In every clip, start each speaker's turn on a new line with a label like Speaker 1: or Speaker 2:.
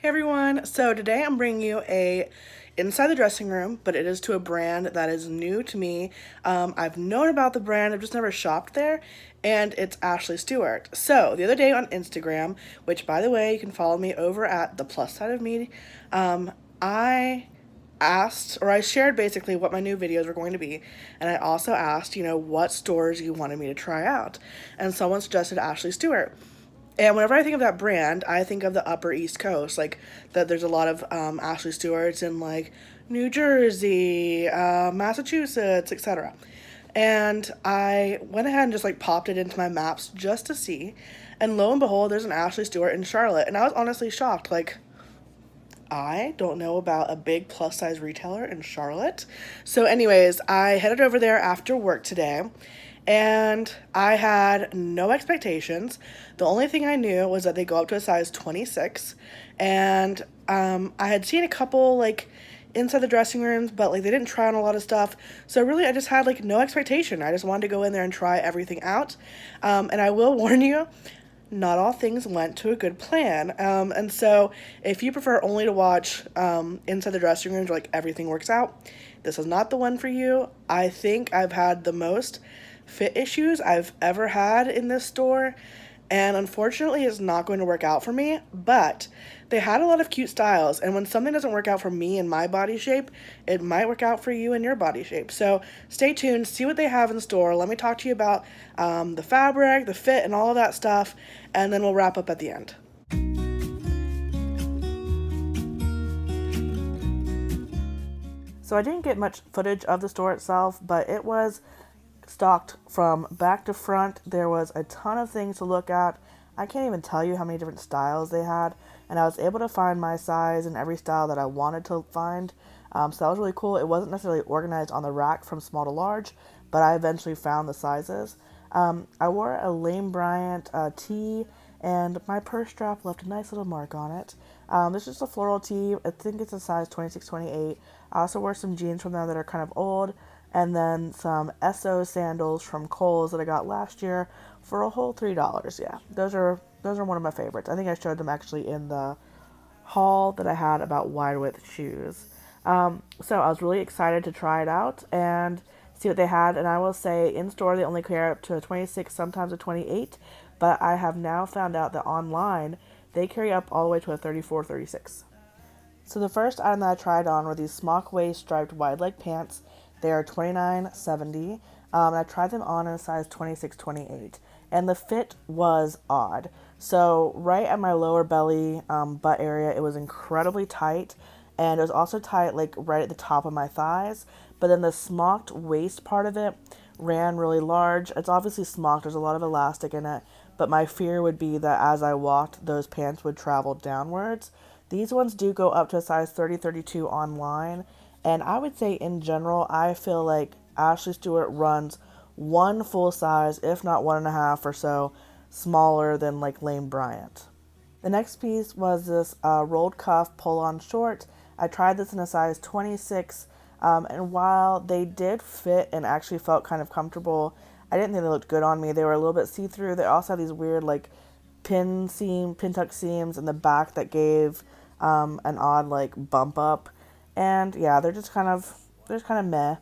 Speaker 1: Hey everyone, so today I'm bringing you a inside the dressing room, but it is to a brand that is new to me. I've known about the brand, I've just never shopped there, and it's Ashley Stewart. So the other day on Instagram, which by the way, you can follow me over at theplussideofme, I asked, or I shared basically what my new videos were going to be, and I also asked, what stores you wanted me to try out. And someone suggested Ashley Stewart. And whenever I think of that brand, I think of the Upper East Coast, like that. There's a lot of Ashley Stewarts in like New Jersey, Massachusetts, etc. And I went ahead and just like popped it into my maps just to see, and lo and behold, there's an Ashley Stewart in Charlotte, and I was honestly shocked. Like, I don't know about a big plus size retailer in Charlotte. So, anyways, I headed over there after work today and I had no expectations. The only thing I knew was that they go up to a size 26. And I had seen a couple like inside the dressing rooms, but like they didn't try on a lot of stuff. So, really, I just had like no expectation. I just wanted to go in there and try everything out. And I will warn you, not all things went to a good plan. And so, if you prefer only to watch inside the dressing rooms where like everything works out, this is not the one for you. I think I've had the most fit issues I've ever had in this store, and unfortunately, it's not going to work out for me. But they had a lot of cute styles, and when something doesn't work out for me and my body shape, it might work out for you and your body shape. So stay tuned, see what they have in store. Let me talk to you about the fabric, the fit, and all of that stuff, and then we'll wrap up at the end. So I didn't get much footage of the store itself, but it was stocked from back to front. There was a ton of things to look at. I can't even tell you how many different styles they had, and I was able to find my size in every style that I wanted to find. So that was really cool. It wasn't necessarily organized on the rack from small to large, but I eventually found the sizes. I wore a Lane Bryant tee, and my purse strap left a nice little mark on it. This is just a floral tee. I think it's a size 26, 28. I also wore some jeans from them that are kind of old, and then some SO sandals from Kohl's that I got last year for a whole $3. Yeah, those are one of my favorites. I think I showed them actually in the haul that I had about wide width shoes. So I was really excited to try it out and see what they had. And I will say, in store they only carry up to a 26, sometimes a 28, but I have now found out that online they carry up all the way to a 34, 36. So the first item that I tried on were these smock waist striped wide leg pants. They are $29.70. I tried them on in a size 26, 28, and the fit was odd. So right at my lower belly butt area, it was incredibly tight, and it was also tight like right at the top of my thighs. But then the smocked waist part of it ran really large. It's obviously smocked. There's a lot of elastic in it, but my fear would be that as I walked, those pants would travel downwards. These ones do go up to a size 30, 32 online. And I would say in general, I feel like Ashley Stewart runs one full size, if not one and a half or so, smaller than like Lane Bryant. The next piece was this rolled cuff pull on short. I tried this in a size 26, and while they did fit and actually felt kind of comfortable, I didn't think they looked good on me. They were a little bit see through. They also have these weird like pin tuck seams in the back that gave an odd like bump up, and yeah, they're just kind of meh.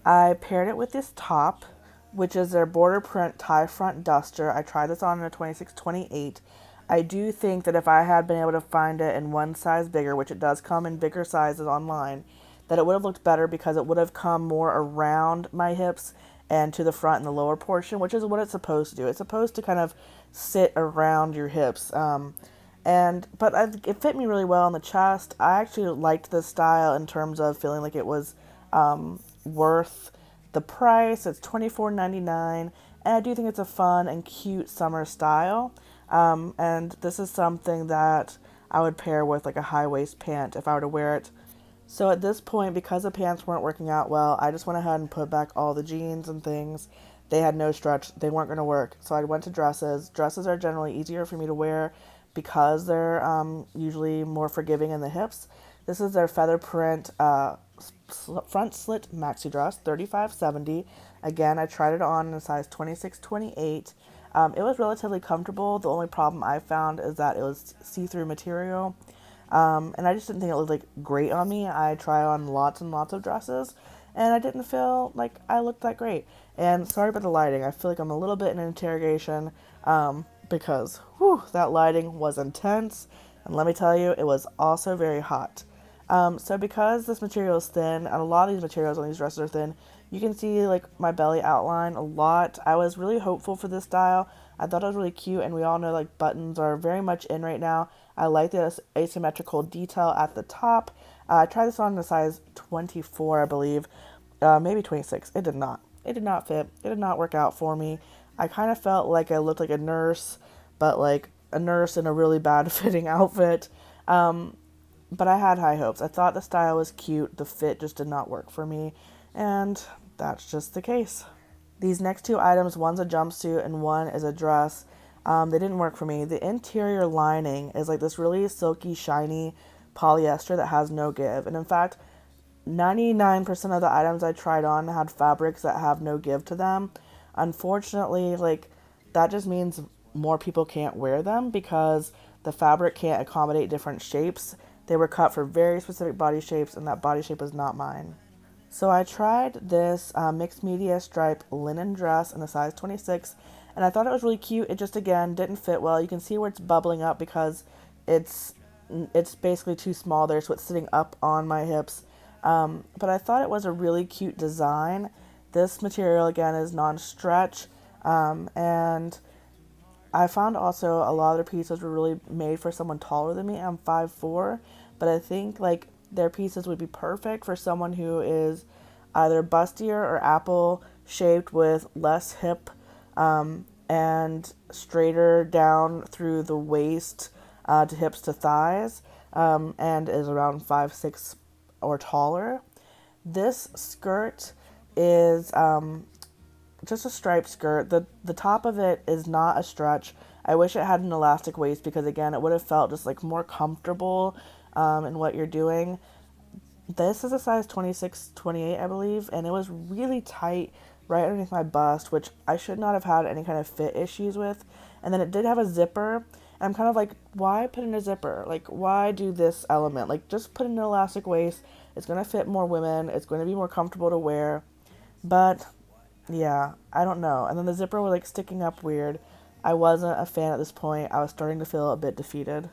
Speaker 1: I paired it with this top, which is their border print tie front duster. I tried this on in a 26, 28. I do think that if I had been able to find it in one size bigger, which it does come in bigger sizes online, that it would have looked better because it would have come more around my hips and to the front and the lower portion, which is what it's supposed to do. It's supposed to kind of sit around your hips. It fit me really well on the chest. I actually liked this style in terms of feeling like it was worth the price. It's $24.99, and I do think it's a fun and cute summer style. And this is something that I would pair with like a high waist pant if I were to wear it. So at this point, because the pants weren't working out well, I just went ahead and put back all the jeans and things. They had no stretch. They weren't going to work. So I went to dresses. Dresses are generally easier for me to wear because they're usually more forgiving in the hips. This is their feather print front slit maxi dress, 35.70. Again, I tried it on in a size 26, 28. It was relatively comfortable. The only problem I found is that it was see-through material. And I just didn't think it looked like great on me. I tried on lots and lots of dresses, and I didn't feel like I looked that great. And sorry about the lighting. I feel like I'm a little bit in an interrogation, because that lighting was intense. And let me tell you, it was also very hot. So because this material is thin, and a lot of these materials on these dresses are thin, you can see like my belly outline a lot. I was really hopeful for this style. I thought it was really cute, and we all know like buttons are very much in right now. I like the asymmetrical detail at the top. I tried this on in a size 24, I believe, maybe 26. It did not. It did not fit. It did not work out for me. I kind of felt like I looked like a nurse, but like a nurse in a really bad fitting outfit. But I had high hopes. I thought the style was cute. The fit just did not work for me. And that's just the case. These next two items, one's a jumpsuit and one is a dress. They didn't work for me. The interior lining is like this really silky, shiny polyester that has no give. And in fact, 99% of the items I tried on had fabrics that have no give to them. Unfortunately, like that just means more people can't wear them because the fabric can't accommodate different shapes. They were cut for very specific body shapes, and that body shape was not mine. So I tried this mixed media stripe linen dress in a size 26, and I thought it was really cute. It just, again, didn't fit well. You can see where it's bubbling up because it's it's basically too small there, so it's sitting up on my hips. But I thought it was a really cute design. This material, again, is non-stretch, and I found also a lot of their pieces were really made for someone taller than me. I'm 5'4", but I think like their pieces would be perfect for someone who is either bustier or apple shaped with less hip, and straighter down through the waist to hips to thighs, and is around 5'6" or taller. This skirt is just a striped skirt. The top of it is not a stretch. I wish it had an elastic waist because again it would have felt just like more comfortable in what you're doing. This is a size 26, 28, I believe, and it was really tight right underneath my bust, which I should not have had any kind of fit issues with. And then it did have a zipper, and I'm kind of like, why put in a zipper? Like, why do this element? Like, just put in an elastic waist. It's going to fit more women. It's going to be more comfortable to wear. But yeah, I don't know. And then the zipper was like sticking up weird. I wasn't a fan at this point. I was starting to feel a bit defeated.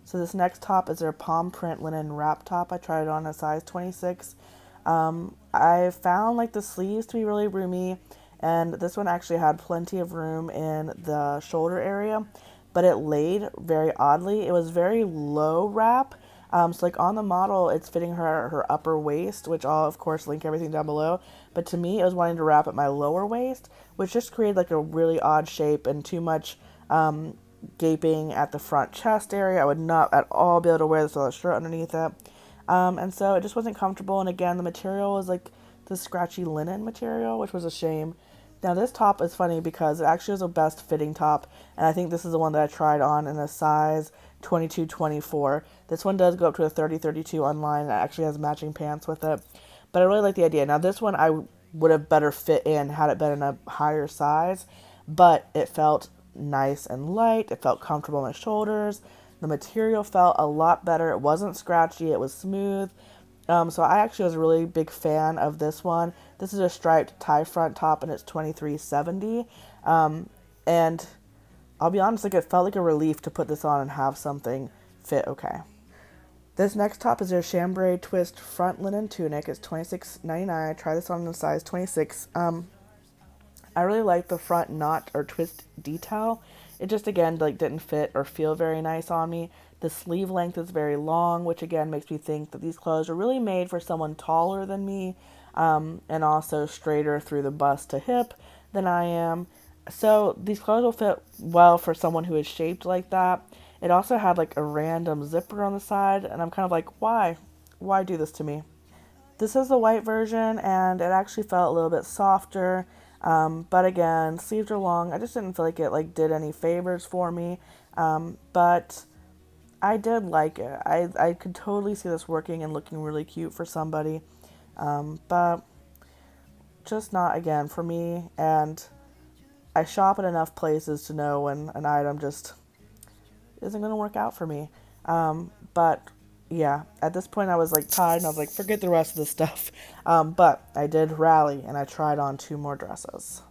Speaker 1: So this next top is their palm print linen wrap top. I tried it on a size 26. I found like the sleeves to be really roomy, and this one actually had plenty of room in the shoulder area, but it laid very oddly. It was very low wrap. So like on the model, it's fitting her upper waist, which I'll of course link everything down below. But to me, it was wanting to wrap at my lower waist, which just created like a really odd shape and too much gaping at the front chest area. I would not at all be able to wear this without a shirt underneath it. And so it just wasn't comfortable. And again, the material was like the scratchy linen material, which was a shame. Now this top is funny because it actually was a best fitting top, and I think this is the one that I tried on in a size 22, 24. This one does go up to a 30, 32 online. It actually has matching pants with it, but I really like the idea. Now this one I would have better fit in had it been in a higher size, but it felt nice and light. It felt comfortable on my shoulders. The material felt a lot better. It wasn't scratchy. It was smooth. So I actually was a really big fan of this one. This is a striped tie front top, and it's $23.70. And I'll be honest, like it felt like a relief to put this on and have something fit okay. This next top is their Chambray twist front linen tunic. It's $26.99. I tried this on in a size 26. I really like the front knot or twist detail. It just again like didn't fit or feel very nice on me. The sleeve length is very long, which again makes me think that these clothes are really made for someone taller than me, and also straighter through the bust to hip than I am. So these clothes will fit well for someone who is shaped like that. It also had like a random zipper on the side, and I'm kind of like, why? Why do this to me? This is the white version, and it actually felt a little bit softer. But again, sleeves are long. I just didn't feel like it like did any favors for me. But I did like it. I could totally see this working and looking really cute for somebody. But just not again for me. And I shop at enough places to know when an item just isn't going to work out for me. But yeah, at this point I was like tired and I was like, forget the rest of this stuff. But I did rally and I tried on 2 more dresses.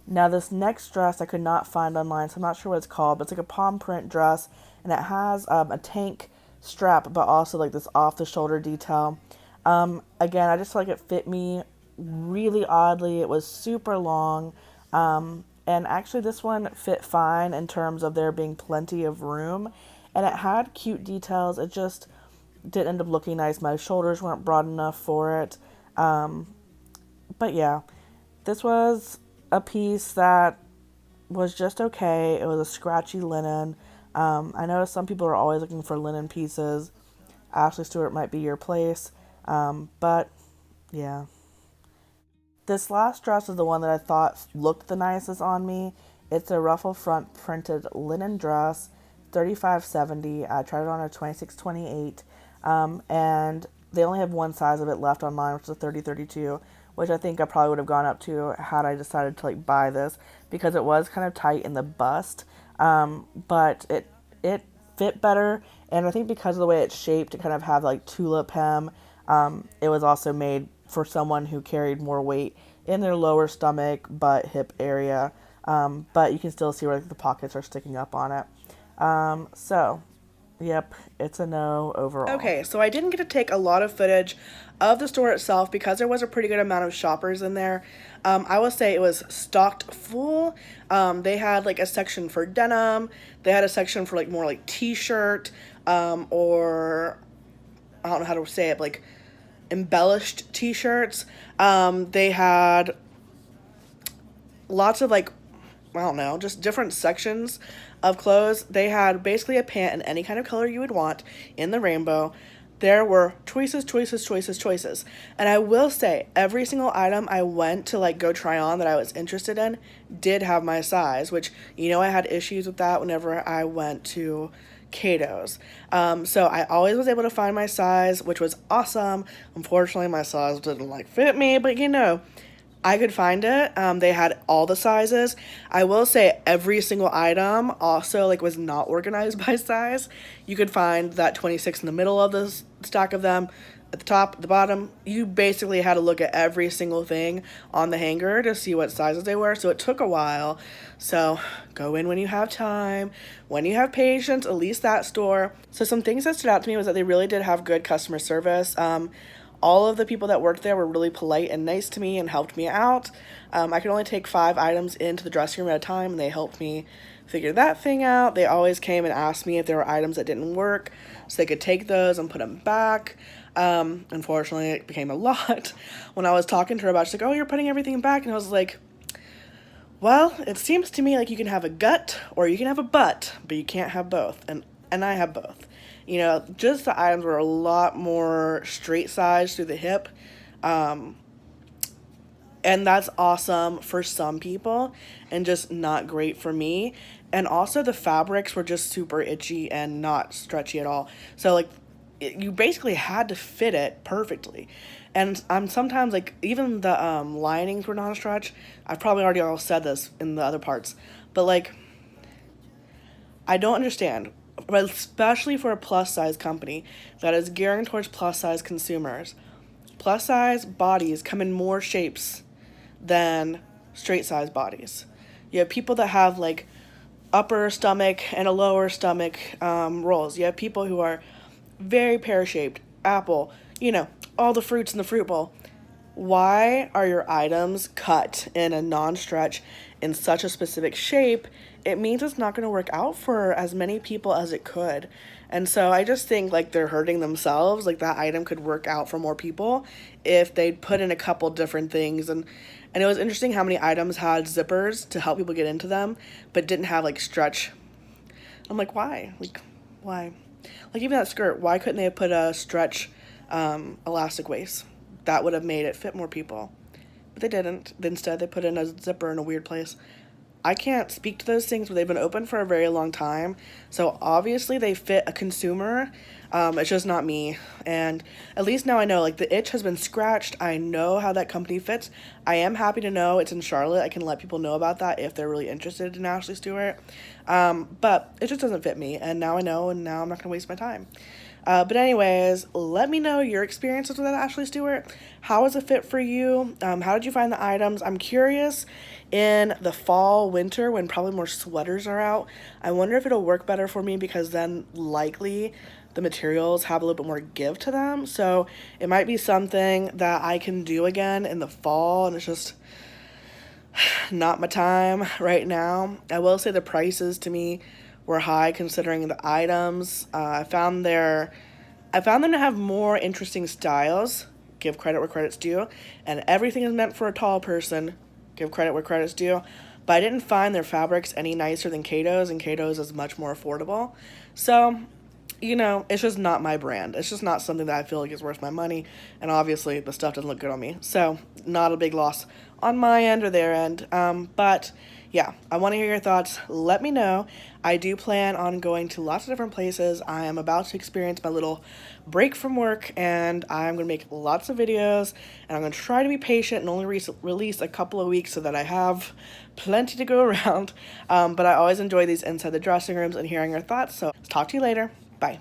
Speaker 1: Now, this next dress I could not find online, so I'm not sure what it's called, but it's like a palm print dress, and it has a tank strap, but also like this off the shoulder detail. Again, I just feel like it fit me really oddly. It was super long, and actually, this one fit fine in terms of there being plenty of room, and it had cute details. It just didn't end up looking nice. My shoulders weren't broad enough for it. But yeah, this was a piece that was just okay. It was a scratchy linen. I know some people are always looking for linen pieces. Ashley Stewart might be your place. But yeah. This last dress is the one that I thought looked the nicest on me. It's a ruffle front printed linen dress, 35.70. I tried it on a 26.28. And they only have one size of it left online, which is a 30-32, which I think I probably would have gone up to had I decided to like buy this because it was kind of tight in the bust. But it fit better, and I think because of the way it's shaped, it kind of had like tulip hem. It was also made for someone who carried more weight in their lower stomach, butt, hip area. But you can still see where like, the pockets are sticking up on it. So yep, it's a no overall. Okay, so I didn't get to take a lot of footage of the store itself because there was a pretty good amount of shoppers in there. I will say it was stocked full. They had like a section for denim. They had a section for like more like t-shirt, or I don't know how to say it, like embellished t-shirts. They had lots of like, I don't know, just different sections of clothes. They had basically a pant in any kind of color you would want in the rainbow. There were choices. And I will say, every single item I went to like go try on that I was interested in did have my size, which, you know, I had issues with that whenever I went to Cato's. So I always was able to find my size, which was awesome. Unfortunately, my size didn't like fit me, but you know, I could find it. They had all the sizes. I will say every single item also like was not organized by size. You could find that 26 in the middle of the stack of them, at the top, at the bottom. You basically had to look at every single thing on the hanger to see what sizes they were. So it took a while. So go in when you have time, when you have patience, at least that store. So some things that stood out to me was that they really did have good customer service. All of the people that worked there were really polite and nice to me and helped me out. I could only take 5 items into the dressing room at a time, and they helped me figure that thing out. They always came and asked me if there were items that didn't work, so they could take those and put them back. Unfortunately, it became a lot. When I was talking to her about it, she's like, oh, you're putting everything back. And I was like, well, it seems to me like you can have a gut or you can have a butt, but you can't have both. And I have both. You know, just the items were a lot more straight sized through the hip. And that's awesome for some people and just not great for me. And also the fabrics were just super itchy and not stretchy at all. So like you basically had to fit it perfectly. And I'm sometimes like even the linings were not a stretch. I've probably already all said this in the other parts. But like I don't understand, but especially for a plus size company that is gearing towards plus size consumers. Plus size bodies come in more shapes than straight size bodies. You have people that have like upper stomach and a lower stomach rolls. You have people who are very pear-shaped, apple, you know, all the fruits in the fruit bowl. Why are your items cut in a non-stretch in such a specific shape? It means it's not going to work out for as many people as it could. And so I just think like they're hurting themselves. Like that item could work out for more people if they'd put in a couple different things. And it was interesting how many items had zippers to help people get into them, but didn't have like stretch. I'm like, why? Like, why? Like even that skirt, why couldn't they have put a stretch elastic waist? That would have made it fit more people. But they didn't. Instead, they put in a zipper in a weird place. I can't speak to those things, but they've been open for a very long time. So obviously they fit a consumer. It's just not me. And at least now I know, like the itch has been scratched. I know how that company fits. I am happy to know it's in Charlotte. I can let people know about that if they're really interested in Ashley Stewart. But it just doesn't fit me. And now I know, and now I'm not going to waste my time. But anyways, let me know your experiences with that, Ashley Stewart. How was it fit for you? How did you find the items? I'm curious in the fall, winter, when probably more sweaters are out. I wonder if it'll work better for me because then likely the materials have a little bit more give to them. So it might be something that I can do again in the fall, and it's just not my time right now. I will say the prices to me were high considering the items. I found them to have more interesting styles. Give credit where credit's due, and everything is meant for a tall person. Give credit where credit's due. But I didn't find their fabrics any nicer than Cato's, and Cato's is much more affordable. So, it's just not my brand. It's just not something that I feel like is worth my money. And obviously, the stuff doesn't look good on me. So, not a big loss on my end or their end. But yeah, I want to hear your thoughts. Let me know. I do plan on going to lots of different places. I am about to experience my little break from work, and I'm going to make lots of videos, and I'm going to try to be patient and only release a couple of weeks so that I have plenty to go around. But I always enjoy these inside the dressing rooms and hearing your thoughts. So talk to you later. Bye.